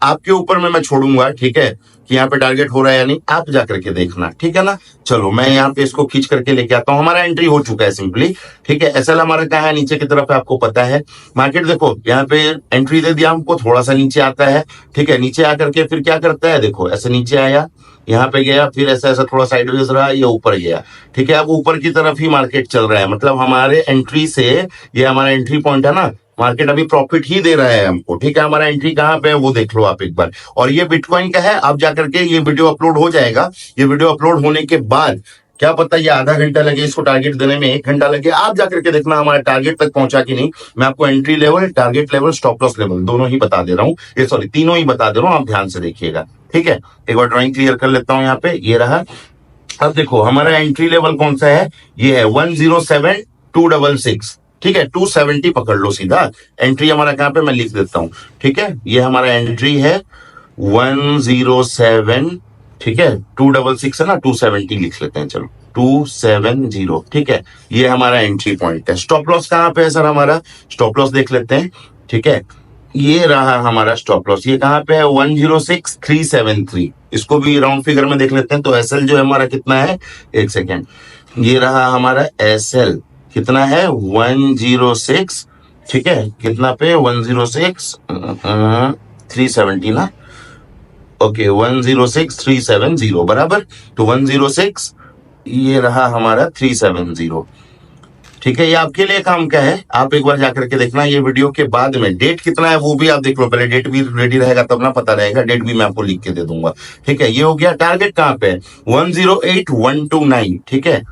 आपके ऊपर में मैं छोड़ूंगा, ठीक है, कि यहाँ पे टारगेट हो रहा है या नहीं, आप जा करके देखना, ठीक है ना। चलो मैं यहाँ पे इसको खींच करके लेके आता हूँ, हमारा एंट्री हो चुका है सिंपली, ठीक है। एसएल हमारा कहाँ है, नीचे की तरफ है, आपको पता है। मार्केट देखो यहाँ पे एंट्री दे दिया हमको, थोड़ा सा नीचे आता है, ठीक है। नीचे आकर के फिर क्या करता है, देखो ऐसे नीचे आया, यहाँ पे गया, फिर ऐसा ऐसा थोड़ा साइडवेज रहा, ये ऊपर गया, ठीक है। अब ऊपर की तरफ ही मार्केट चल रहा है, मतलब हमारे एंट्री से, ये हमारा एंट्री पॉइंट है ना, मार्केट अभी प्रॉफिट ही दे रहा है हमको, ठीक है। हमारा एंट्री कहाँ पे है वो देख लो आप एक बार। और ये बिटकॉइन का है, आप जाकर के, ये वीडियो अपलोड हो जाएगा, ये वीडियो अपलोड होने के बाद क्या पता ये आधा घंटा लगे इसको टारगेट देने में, 1 घंटा लगे, आप जाकर के देखना हमारा टारगेट तक पहुंचा कि नहीं। मैं आपको entry level, target level, stop loss level दोनों ही बता दे रहा हूँ, ये सॉरी तीनों ही बता दे रहा हूँ, आप ध्यान से देखिएगा, ठीक है। एक बार ड्राइंग क्लियर कर लेता हूँ, यहाँ पे ये रहा। अब देखो हमारा एंट्री लेवल कौन सा है, ये है 107,266, ठीक है। 270 पकड़ लो सीधा, एंट्री हमारा कहाँ पे, मैं लिख देता हूँ, ठीक है। ये हमारा एंट्री है 107, ठीक है, 266 है ना, 270 लिख लेते हैं, चलो 270, ठीक है। ये हमारा एंट्री पॉइंट है। स्टॉप लॉस कहाँ पे है सर हमारा, स्टॉप लॉस देख लेते हैं, ठीक है। ये रहा हमारा स्टॉप लॉस, ये कहाँ पे है, 106,373, इसको भी राउंड फिगर में देख लेते हैं। तो एसएल जो है हमारा कितना है, एक सेकेंड, ये रहा हमारा एसएल, कितना है 106, ठीक है, कितना पे 106 370 ना, ओके 106,370 बराबर। तो 106 ये रहा हमारा 370, ठीक है। ये आपके लिए काम का है, आप एक बार जाकर के देखना। ये वीडियो के बाद में डेट कितना है वो भी आप देख लो, पहले डेट भी रेडी रहेगा तब ना पता रहेगा, डेट भी मैं आपको लिख के दे दूंगा, ठीक है। ये हो गया। टारगेट कहाँ पे है, 108,129, ठीक है।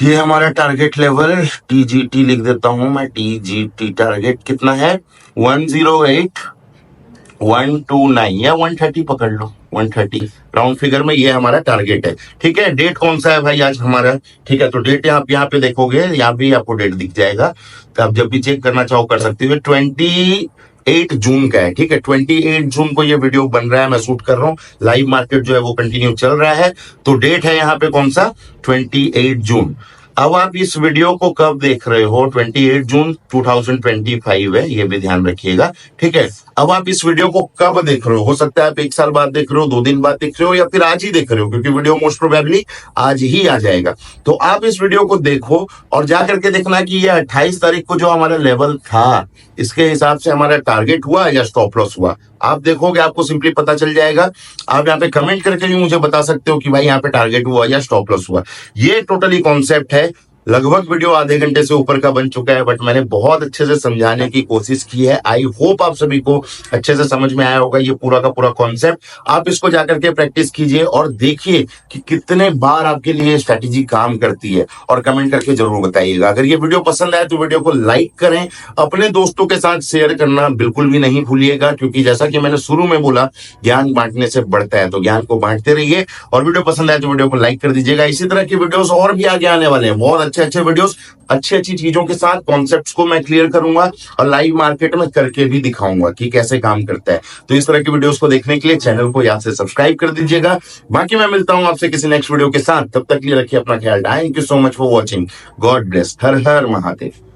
ये हमारा टारगेट लेवल, टीजीटी लिख देता हूं मैं, टीजीटी टारगेट कितना है 108,129 या 130 पकड़ लो, 130 राउंड फिगर में, ये हमारा टारगेट है, ठीक है। डेट कौन सा है भाई आज हमारा, ठीक है। तो डेट आप यहाँ पे देखोगे, यहाँ भी आपको डेट दिख जाएगा, तो आप जब भी चेक करना चाहो कर सकते हो। 28 जून का है, ठीक है। 28 जून को ये वीडियो बन रहा है, मैं शूट कर रहा हूँ, लाइव मार्केट जो है वो कंटिन्यू चल रहा है। तो डेट है यहाँ पे कौन सा, 28 जून। अब आप इस वीडियो को कब देख रहे हो, 28 जून 2025 है, ये भी ध्यान रखिएगा, ठीक है। अब आप इस वीडियो को कब देख रहे हो सकता है आप 1 साल बाद देख रहे हो, 2 दिन बाद देख रहे हो, या फिर आज ही देख रहे हो, क्योंकि वीडियो मोस्ट प्रोबेबली आज ही आ जाएगा। तो आप इस वीडियो को देखो और जाकर के देखना कि ये 28 तारीख को जो हमारा लेवल था, इसके हिसाब से हमारा टारगेट हुआ या स्टॉप लॉस हुआ। आप देखोगे आपको सिंपली पता चल जाएगा। आप यहाँ पे कमेंट करके भी मुझे बता सकते हो कि भाई यहाँ पे टारगेट हुआ या स्टॉप लॉस हुआ। ये टोटली कॉन्सेप्ट है। लगभग वीडियो आधे घंटे से ऊपर का बन चुका है, बट मैंने बहुत अच्छे से समझाने की कोशिश की है। आई होप आप सभी को अच्छे से समझ में आया होगा ये पूरा का पूरा कॉन्सेप्ट। आप इसको जाकर के प्रैक्टिस कीजिए और देखिए कि कितने बार आपके लिए स्ट्रैटेजी काम करती है, और कमेंट करके जरूर बताइएगा। अगर ये वीडियो पसंद आए तो वीडियो को लाइक करें, अपने दोस्तों के साथ शेयर करना बिल्कुल भी नहीं भूलिएगा, क्योंकि जैसा कि मैंने शुरू में बोला, ज्ञान बांटने से बढ़ता है, तो ज्ञान को बांटते रहिए। और वीडियो पसंद आए तो वीडियो को लाइक कर दीजिएगा। इसी तरह की वीडियोस और भी आगे आने वाले हैं, बहुत अच्छे वीडियोस, अच्छी चीजों के साथ कॉन्सेप्ट्स को मैं क्लियर करूंगा और लाइव मार्केट में करके भी दिखाऊंगा कि कैसे काम करता है। तो इस तरह की वीडियोस को देखने के लिए चैनल को याद से सब्सक्राइब कर दीजिएगा। बाकी मैं मिलता हूं आपसे किसी नेक्स्ट वीडियो के साथ, तब तक के लिए रखिए अपना ख्याल। Thank you so much for watching, God bless, her her Mahadev.